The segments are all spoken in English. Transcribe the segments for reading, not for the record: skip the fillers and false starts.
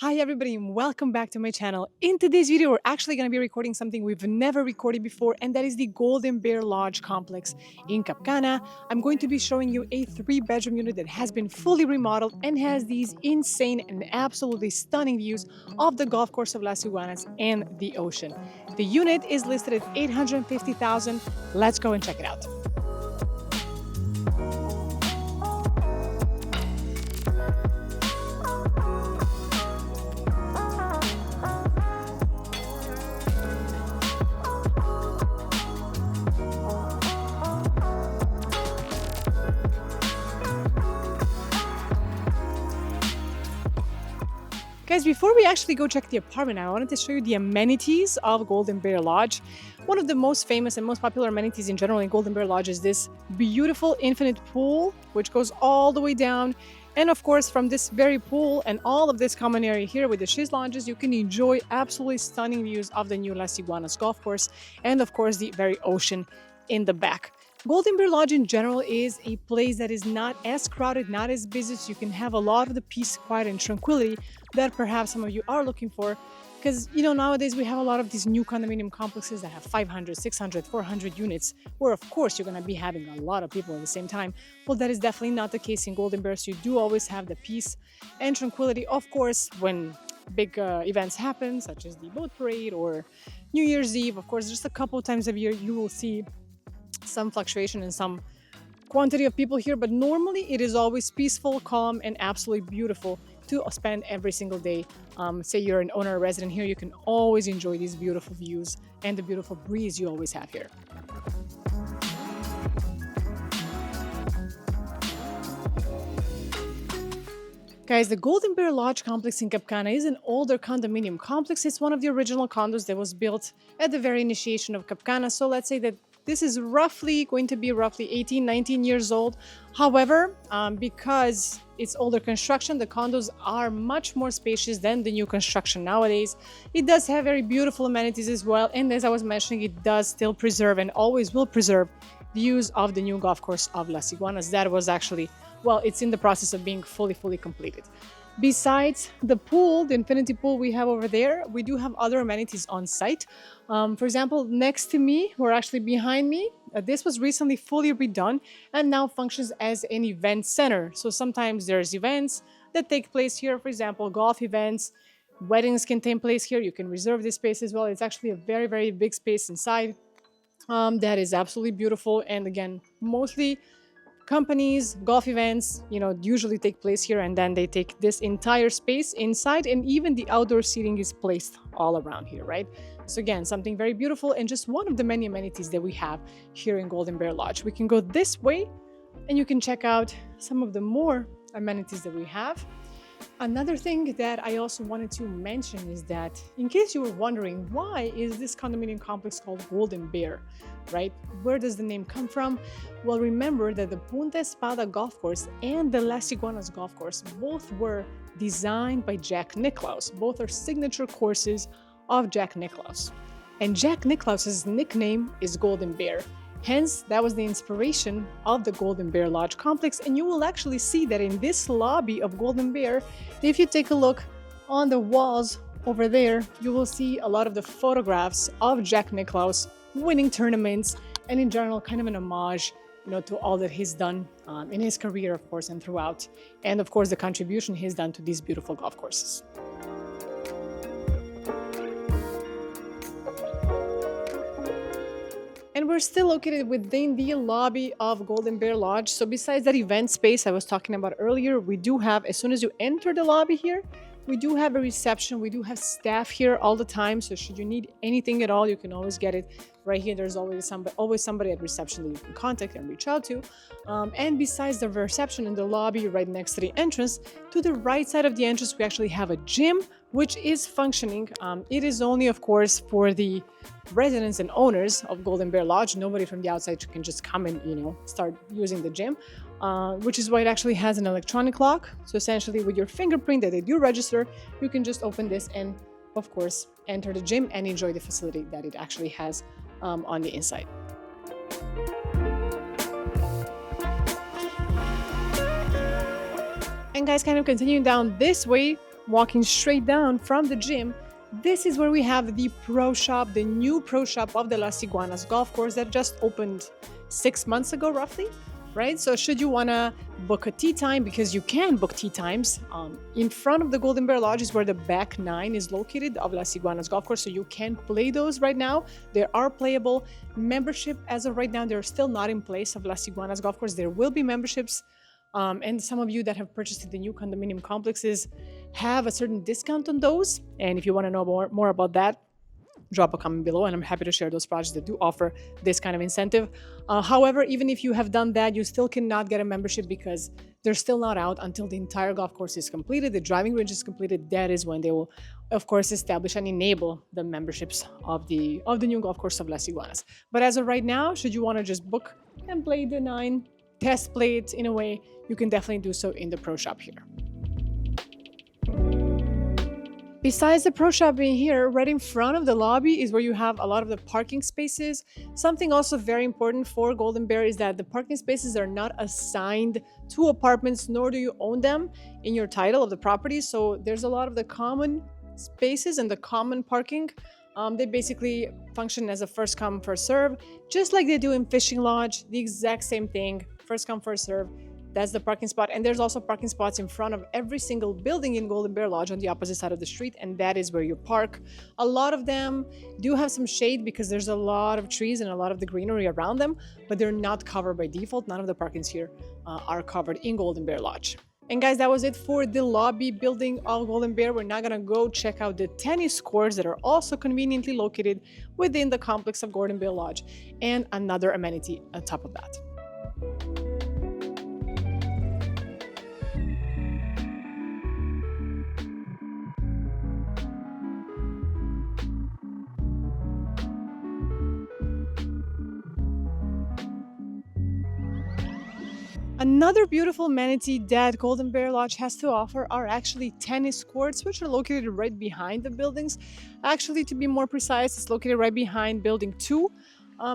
Hi everybody and welcome back to my channel. In today's video, we're actually going to be recording something we've never recorded before, and that is the Golden Bear Lodge complex in Cap Cana. I'm going to be showing you a 3-bedroom unit that has been fully remodeled and has these insane and absolutely stunning views of the golf course of Las Iguanas and the ocean. The unit is listed at $850,000. Let's go and check it out. Guys, before we actually go check the apartment out, I wanted to show you the amenities of Golden Bear Lodge. One of the most famous and most popular amenities in general in Golden Bear Lodge is this beautiful infinite pool, which goes all the way down. And of course, from this very pool and all of this common area here with the chaise lounges, you can enjoy absolutely stunning views of the new Las Iguanas Golf Course and of course the very ocean in the back. Golden Bear Lodge in general is a place that is not as crowded, not as busy, so you can have a lot of the peace, quiet, and tranquility that perhaps some of you are looking for. Because, nowadays we have a lot of these new condominium complexes that have 500, 600, 400 units, where of course you're going to be having a lot of people at the same time. Well, that is definitely not the case in Golden Bear, so you do always have the peace and tranquility. Of course, when big events happen, such as the boat parade or New Year's Eve, of course, just a couple of times a year you will see some fluctuation in some quantity of people here, but normally it is always peaceful, calm, and absolutely beautiful to spend every single day. Say you're an owner or resident here, you can always enjoy these beautiful views and the beautiful breeze you always have here. Guys, the Golden Bear Lodge complex in Cap Cana is an older condominium complex. It's one of the original condos that was built at the very initiation of Cap Cana. So let's say that this is going to be roughly 18, 19 years old. However, because it's older construction, the condos are much more spacious than the new construction nowadays. It does have very beautiful amenities as well. And as I was mentioning, it does still preserve and always will preserve views of the new golf course of Las Iguanas. That was actually, well, it's in the process of being fully completed. Besides the pool, the infinity pool we have over there, we do have other amenities on site. For example, next to me, or actually behind me, this was recently fully redone and now functions as an event center. So sometimes there's events that take place here. For example, golf events, weddings can take place here. You can reserve this space as well. It's actually a very big space inside that is absolutely beautiful. And again, mostly companies, golf events, usually take place here, and then they take this entire space inside, and even the outdoor seating is placed all around here, right? So again, something very beautiful and just one of the many amenities that we have here in Golden Bear Lodge. We can go this way and you can check out some of the more amenities that we have. Another thing that I also wanted to mention is that, in case you were wondering, why is this condominium complex called Golden Bear, right? Where does the name come from? Well, remember that the Punta Golf Course and the Las Iguanas Golf Course both were designed by Jack Nicklaus. Both are signature courses of Jack Nicklaus. And Jack Nicklaus's nickname is Golden Bear. Hence, that was the inspiration of the Golden Bear Lodge complex. And you will actually see that in this lobby of Golden Bear, if you take a look on the walls over there, you will see a lot of the photographs of Jack Nicklaus winning tournaments, and in general, kind of an homage, to all that he's done in his career, of course, and throughout. And of course, the contribution he's done to these beautiful golf courses. And we're still located within the lobby of Golden Bear Lodge. So besides that event space I was talking about earlier, we do have, as soon as you enter the lobby here, we do have a reception. We do have staff here all the time. So should you need anything at all, you can always get it right here. There's always somebody at reception that you can contact and reach out to. And besides the reception in the lobby right next to the entrance, to the right side of the entrance, we actually have a gym, which is functioning. It is only, of course, for the residents and owners of Golden Bear Lodge. Nobody from the outside can just come and, start using the gym, which is why it actually has an electronic lock. So essentially with your fingerprint that they do register, you can just open this and, of course, enter the gym and enjoy the facility that it actually has on the inside. And guys, kind of continuing down this way, walking straight down from the gym, this is where we have the pro shop, the new pro shop of the Las Iguanas Golf Course that just opened 6 months ago, roughly, right? So should you want to book a tee time, because you can book tee times, in front of the Golden Bear Lodge is where the back 9 is located of Las Iguanas Golf Course, so you can play those right now. There are playable. Membership as of right now, they're still not in place of Las Iguanas Golf Course. There will be memberships. And some of you that have purchased the new condominium complexes have a certain discount on those. And if you want to know more about that, drop a comment below, and I'm happy to share those projects that do offer this kind of incentive. However, even if you have done that, you still cannot get a membership because they're still not out until the entire golf course is completed, the driving range is completed. That is when they will, of course, establish and enable the memberships of the new golf course of Las Iguanas. But as of right now, should you want to just book and play the 9, test play it in a way, you can definitely do so in the pro shop here. Besides the pro shop being here, right in front of the lobby is where you have a lot of the parking spaces. Something also very important for Golden Bear is that the parking spaces are not assigned to apartments, nor do you own them in your title of the property. So there's a lot of the common spaces and the common parking. They basically function as a first come, first serve, just like they do in Fishing Lodge, the exact same thing, first come, first serve. That's the parking spot. And there's also parking spots in front of every single building in Golden Bear Lodge on the opposite side of the street, and that is where you park. A lot of them do have some shade because there's a lot of trees and a lot of the greenery around them, but they're not covered by default. None of the parkings here are covered in Golden Bear Lodge. And guys, that was it for the lobby building of Golden Bear. We're now gonna go check out the tennis courts that are also conveniently located within the complex of Golden Bear Lodge, and another amenity on top of that. Another beautiful amenity that Golden Bear Lodge has to offer are actually tennis courts, which are located right behind the buildings. Actually, to be more precise, it's located right behind building 2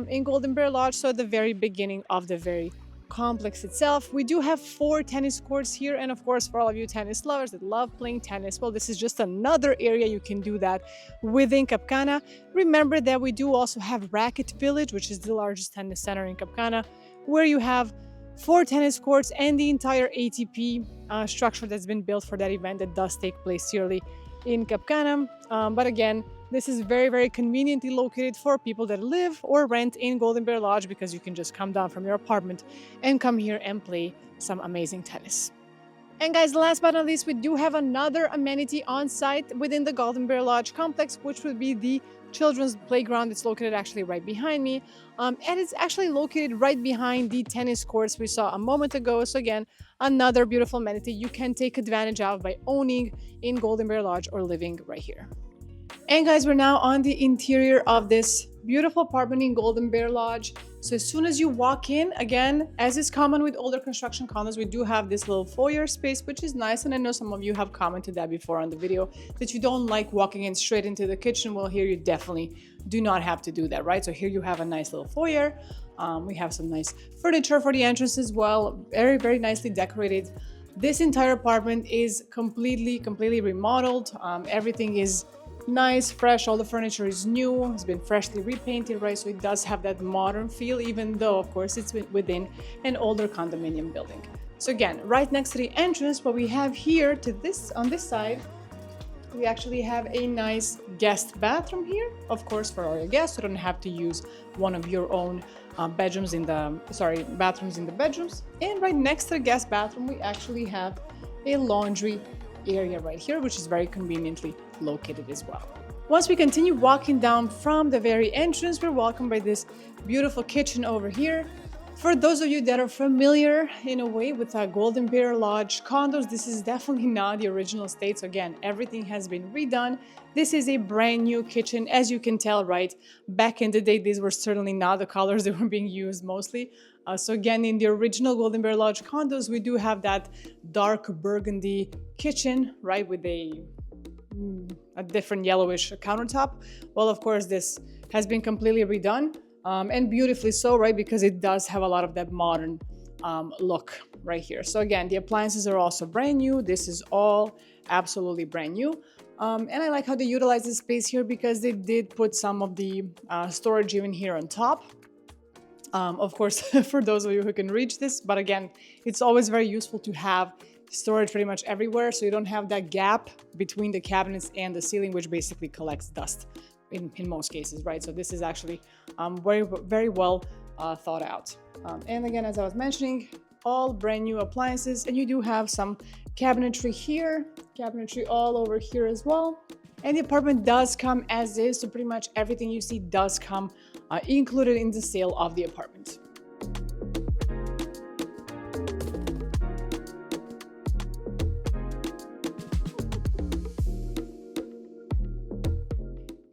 in Golden Bear Lodge, so at the very beginning of the very complex itself. We do have 4 tennis courts here, and of course, for all of you tennis lovers that love playing tennis, well, this is just another area you can do that within Cap Cana. Remember that we do also have Racket Village, which is the largest tennis center in Cap Cana, where you have 4 tennis courts and the entire ATP structure that's been built for that event that does take place yearly in Cap Cana. But again, this is very, very conveniently located for people that live or rent in Golden Bear Lodge, because you can just come down from your apartment and come here and play some amazing tennis. And guys, last but not least, we do have another amenity on site within the Golden Bear Lodge complex, which would be the children's playground. It's located actually right behind me, and it's actually located right behind the tennis courts we saw a moment ago. So again, another beautiful amenity you can take advantage of by owning in Golden Bear Lodge or living right here. And guys, we're now on the interior of this beautiful apartment in Golden Bear Lodge. So as soon as you walk in, again, as is common with older construction condos, we do have this little foyer space, which is nice. And I know some of you have commented that before on the video, that you don't like walking in straight into the kitchen. Well, here you definitely do not have to do that, right? So here you have a nice little foyer. We have some nice furniture for the entrance as well. Very, very nicely decorated. This entire apartment is completely remodeled. Everything is nice, fresh, all the furniture is new, it's been freshly repainted, right? So it does have that modern feel, even though of course it's within an older condominium building. So again, right next to the entrance, what we have here to this, on this side, we actually have a nice guest bathroom here. Of course, for all your guests, you don't have to use one of your own bathrooms in the bedrooms. And right next to the guest bathroom, we actually have a laundry area right here, which is very conveniently located as well. Once we continue walking down from the very entrance, we're welcomed by this beautiful kitchen over here. For those of you that are familiar in a way with Golden Bear Lodge condos, this is definitely not the original state. So again, everything has been redone. This is a brand new kitchen, as you can tell, right? Back in the day, these were certainly not the colors that were being used mostly. So again, in the original Golden Bear Lodge condos, we do have that dark burgundy kitchen, right? With a different yellowish countertop. Well, of course, this has been completely redone. And beautifully so, right? Because it does have a lot of that modern look right here. So again, the appliances are also brand new. This is all absolutely brand new. And I like how they utilize this space here because they did put some of the storage even here on top. Of course, for those of you who can reach this, but again, it's always very useful to have storage pretty much everywhere so you don't have that gap between the cabinets and the ceiling, which basically collects dust in most cases, right? So this is actually very well thought out. And again, as I was mentioning, all brand new appliances, and you do have some cabinetry here, cabinetry all over here as well. And the apartment does come as is, so pretty much everything you see does come included in the sale of the apartment.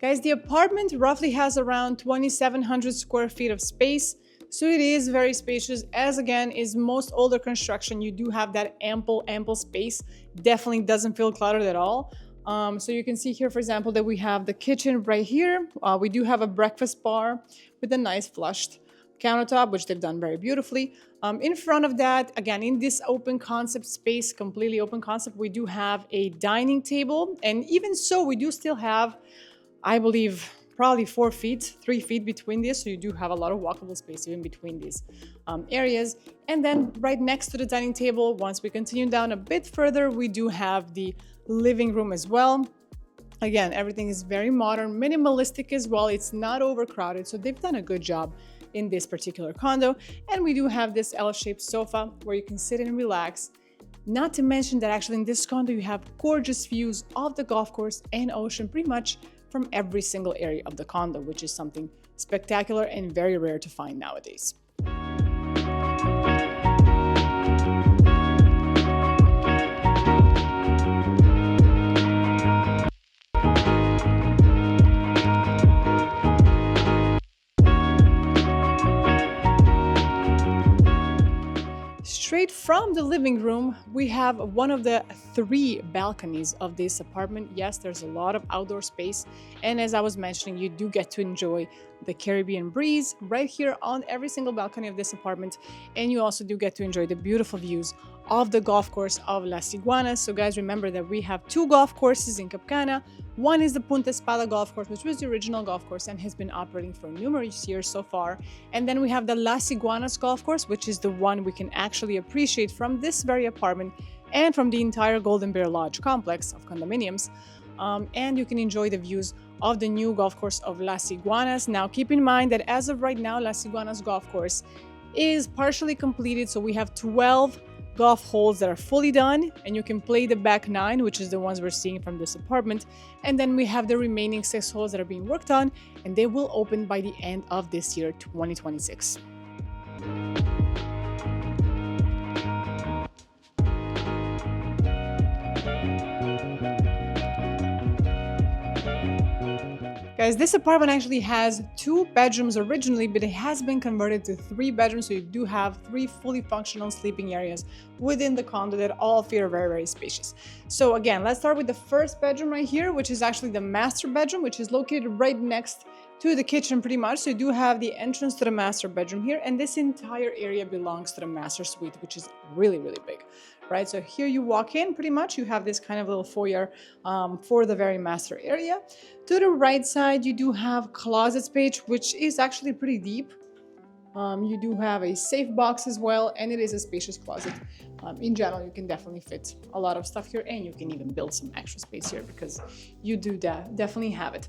Guys, the apartment roughly has around 2,700 square feet of space. So it is very spacious, as again is most older construction. You do have that ample space. Definitely doesn't feel cluttered at all. So you can see here, for example, that we have the kitchen right here. We do have a breakfast bar with a nice flushed countertop, which they've done very beautifully. In front of that, again, in this open concept space, completely open concept, we do have a dining table. And even so, we do still have, I believe, probably 3 feet between this. So you do have a lot of walkable space even between these areas. And then right next to the dining table, once we continue down a bit further, we do have the living room as well. Again, everything is very modern, minimalistic as well. It's not overcrowded. So they've done a good job in this particular condo. And we do have this L-shaped sofa where you can sit and relax. Not to mention that actually in this condo, you have gorgeous views of the golf course and ocean pretty much from every single area of the condo, which is something spectacular and very rare to find nowadays. Straight from the living room, we have one of the 3 balconies of this apartment. Yes, there's a lot of outdoor space. And as I was mentioning, you do get to enjoy the Caribbean breeze right here on every single balcony of this apartment. And you also do get to enjoy the beautiful views of the golf course of Las Iguanas. So guys, remember that we have 2 golf courses in Cap Cana. One is the Punta golf course, which was the original golf course and has been operating for numerous years so far. And then we have the Las Iguanas golf course, which is the one we can actually appreciate from this very apartment and from the entire Golden Bear Lodge complex of condominiums. And you can enjoy the views of the new golf course of Las Iguanas. Now, keep in mind that as of right now, Las Iguanas golf course is partially completed. So we have 12 golf holes that are fully done, and you can play the back 9, which is the ones we're seeing from this apartment. And then we have the remaining 6 holes that are being worked on, and they will open by the end of this year, 2026. Guys, this apartment actually has 2 bedrooms originally, but it has been converted to 3 bedrooms. So you do have 3 fully functional sleeping areas within the condo that all feel very spacious. So again, let's start with the first bedroom right here, which is actually the master bedroom, which is located right next to the kitchen pretty much. So you do have the entrance to the master bedroom here, and this entire area belongs to the master suite, which is really big, right? So here you walk in, pretty much you have this kind of little foyer for the very master area. To the right side, you do have closet space, which is actually pretty deep. You do have a safe box as well, and it is a spacious closet. In general, you can definitely fit a lot of stuff here, and you can even build some extra space here because you do definitely have it.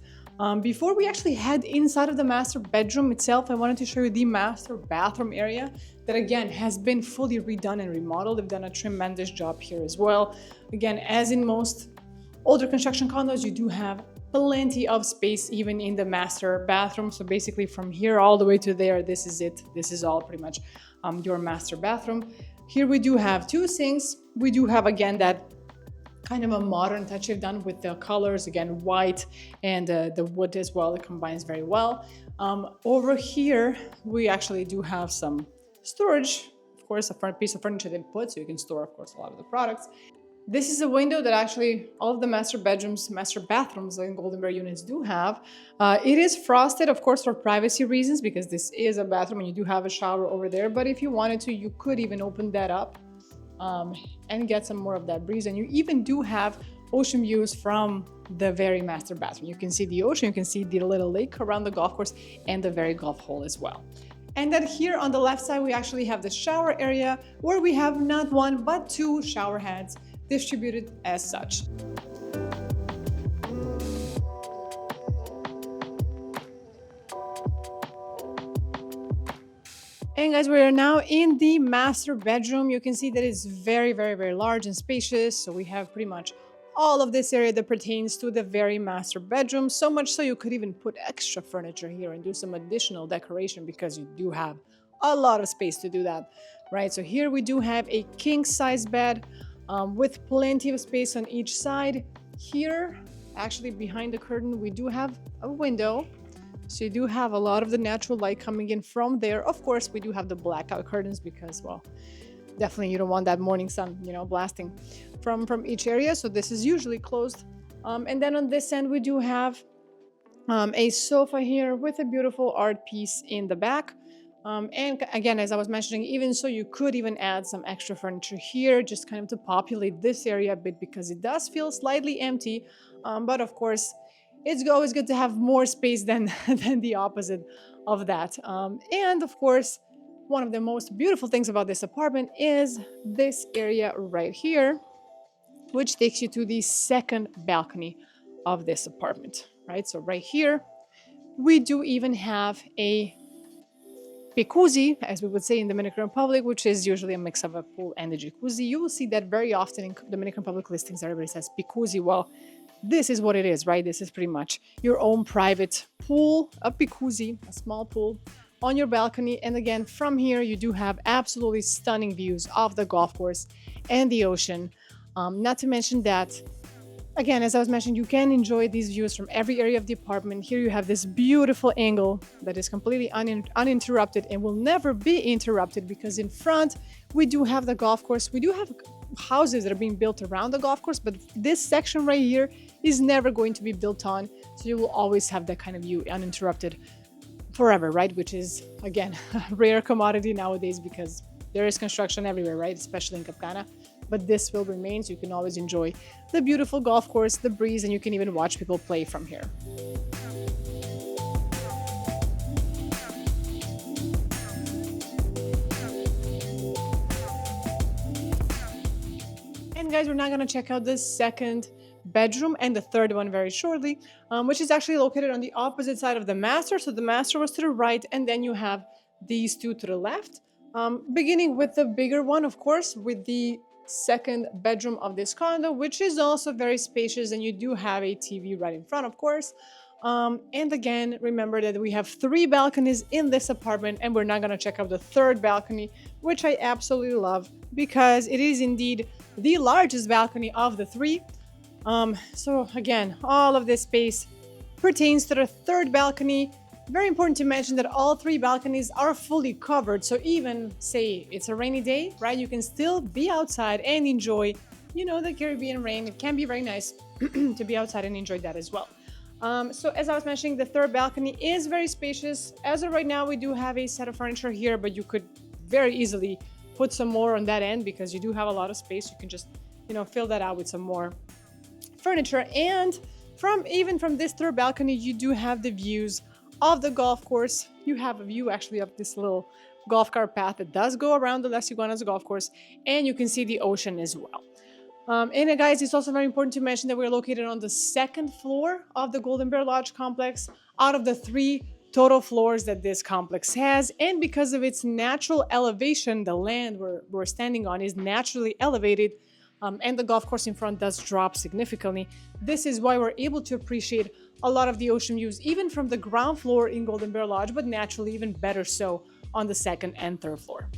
Before we actually head inside of the master bedroom itself, I wanted to show you the master bathroom area that again has been fully redone and remodeled. They've done a tremendous job here as well. Again, as in most older construction condos, you do have plenty of space even in the master bathroom. So basically from here all the way to there, this is it. This is all pretty much your master bathroom. Here we do have 2 sinks. We do have again that kind of a modern touch they've done with the colors, again white and the wood as well. It combines very well. Over here we actually do have some storage, of course, a front piece of furniture they put, so you can store of course a lot of the products. This is a window that actually all of the master bedrooms, master bathrooms in Golden Bear units do have. It is frosted, of course, for privacy reasons because this is a bathroom and you do have a shower over there. But if you wanted to, you could even open that up and get some more of that breeze. And you even do have ocean views from the very master bathroom. You can see the ocean, you can see the little lake around the golf course and the very golf hole as well. And then here on the left side, we actually have the shower area where we have not one, but two shower heads distributed as such. And guys, we are now in the master bedroom. You can see that it's very, very, very large and spacious. So we have pretty much all of this area that pertains to the very master bedroom. So much so you could even put extra furniture here and do some additional decoration because you do have a lot of space to do that, right? So here we do have a king size bed with plenty of space on each side. Here, actually behind the curtain, we do have a window. So you do have a lot of the natural light coming in from there. Of course, we do have the blackout curtains because, well, definitely you don't want that morning sun, you know, blasting from each area. So this is usually closed. And then on this end, we do have a sofa here with a beautiful art piece in the back. And again, as I was mentioning, even so, you could even add some extra furniture here, just kind of to populate this area a bit because it does feel slightly empty. But of course, it's always good to have more space than the opposite of that. And of course, one of the most beautiful things about this apartment is this area right here, which takes you to the second balcony of this apartment, right? So right here, we do even have a jacuzzi, as we would say in Dominican Republic, which is usually a mix of a pool and a jacuzzi. You will see that very often in Dominican Republic listings, everybody says jacuzzi. Well, this is what it is, right? This is pretty much your own private pool, a jacuzzi, a small pool on your balcony. And again, from here, you do have absolutely stunning views of the golf course and the ocean. Not to mention that, again, as I was mentioning, you can enjoy these views from every area of the apartment. Here you have this beautiful angle that is completely uninterrupted and will never be interrupted because in front, we do have the golf course. We do have houses that are being built around the golf course, but this section right here is never going to be built on. So you will always have that kind of view uninterrupted forever, right? Which is, again, a rare commodity nowadays because there is construction everywhere, right? Especially in Cap Cana. But this will remain, so you can always enjoy the beautiful golf course, the breeze, and you can even watch people play from here. And guys, we're now gonna check out the second bedroom and the third one very shortly, which is actually located on the opposite side of the master. So the master was to the right, and then you have these two to the left. Beginning with the bigger one, of course, with the second bedroom of this condo, which is also very spacious, and you do have a TV right in front, of course. And again, remember that we have 3 balconies in this apartment, and we're now gonna check out the third balcony, which I absolutely love because it is indeed the largest balcony of the 3. So again, all of this space pertains to the third balcony. Very important to mention that all 3 balconies are fully covered. So even say it's a rainy day, right? You can still be outside and enjoy, you know, the Caribbean rain. It can be very nice to be outside and enjoy that as well. So as I was mentioning, the third balcony is very spacious. As of right now, we do have a set of furniture here, but you could very easily put some more on that end because you do have a lot of space. You can just, you know, fill that out with some more furniture. And even from this third balcony, you do have the views of the golf course. You have a view actually of this little golf cart path that does go around the Las Iguanas Golf Course, and you can see the ocean as well. And guys, it's also very important to mention that we're located on the 2nd floor of the Golden Bear Lodge complex out of the 3 total floors that this complex has. And because of its natural elevation, the land we're standing on is naturally elevated, and the golf course in front does drop significantly. This is why we're able to appreciate a lot of the ocean views, even from the ground floor in Golden Bear Lodge, but naturally even better so on the 2nd and 3rd floor.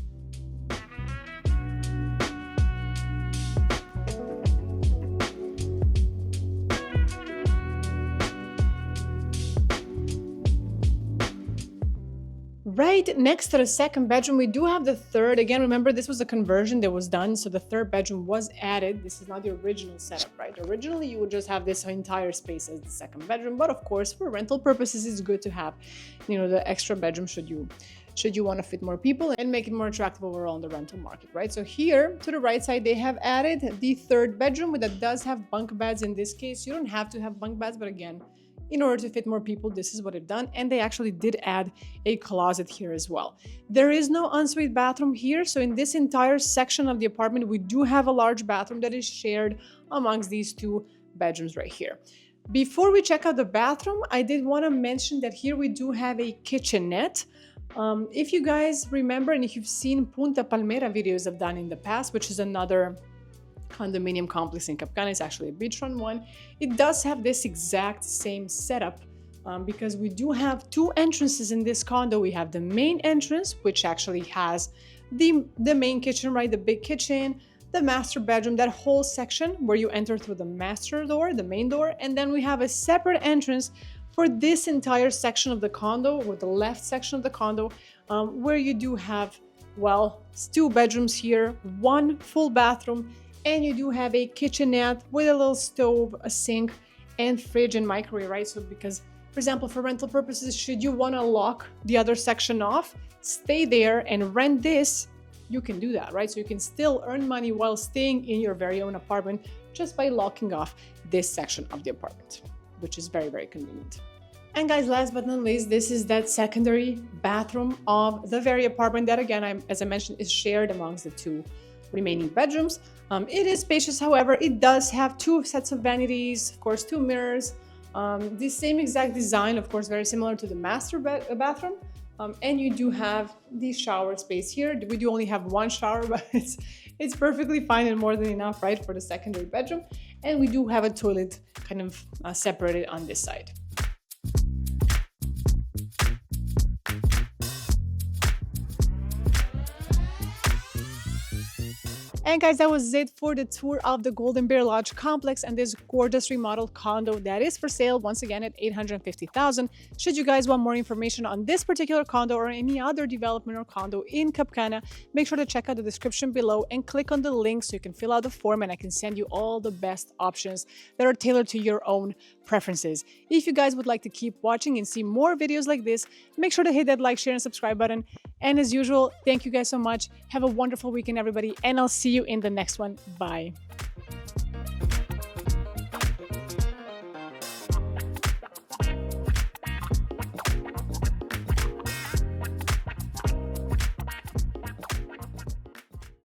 Right next to the 2nd bedroom, we do have the 3rd. Again, remember, this was a conversion that was done, so the 3rd bedroom was added. This is not the original setup, right? Originally, you would just have this entire space as the 2nd bedroom, but of course, for rental purposes, it's good to have, you know, the extra bedroom should should you want to fit more people and make it more attractive overall on the rental market, right? So here to the right side, they have added the third bedroom that does have bunk beds. In this case, you don't have to have bunk beds, but again, in order to fit more people, this is what they've done. And they actually did add a closet here as well. There is no ensuite bathroom here. So in this entire section of the apartment, we do have a large bathroom that is shared amongst these two bedrooms right here. Before we check out the bathroom, I did want to mention that here we do have a kitchenette. If you guys remember, and if you've seen Punta Palmera videos I've done in the past, which is another condominium complex in Cap Cana, it's actually a beachfront one, it does have this exact same setup because we do have two entrances in this condo. We have the main entrance, which actually has the main kitchen, right, the big kitchen, the master bedroom, that whole section where you enter through the master door, the main door, and then we have a separate entrance for this entire section of the condo, or the left section of the condo, where you do have, well, two bedrooms here, one full bathroom, and you do have a kitchenette with a little stove, a sink, and fridge and microwave, right? So because, for example, for rental purposes, should you want to lock the other section off, stay there and rent this, you can do that, right? So you can still earn money while staying in your very own apartment just by locking off this section of the apartment, which is very, very convenient. And guys, last but not least, this is that secondary bathroom of the very apartment that, again, as I mentioned, is shared amongst the two remaining bedrooms. It is spacious, however, it does have two sets of vanities, of course, two mirrors, the same exact design, of course, very similar to the master bathroom. And you do have the shower space here. We do only have one shower, but it's perfectly fine and more than enough, right, for the secondary bedroom. And we do have a toilet kind of separated on this side. And guys, that was it for the tour of the Golden Bear Lodge complex and this gorgeous remodeled condo that is for sale once again at $850,000. Should you guys want more information on this particular condo or any other development or condo in Cap Cana, make sure to check out the description below and click on the link so you can fill out the form and I can send you all the best options that are tailored to your own preferences. If you guys would like to keep watching and see more videos like this, make sure to hit that like, share, and subscribe button. And as usual, thank you guys so much. Have a wonderful weekend, everybody, and I'll see you in the next one. Bye.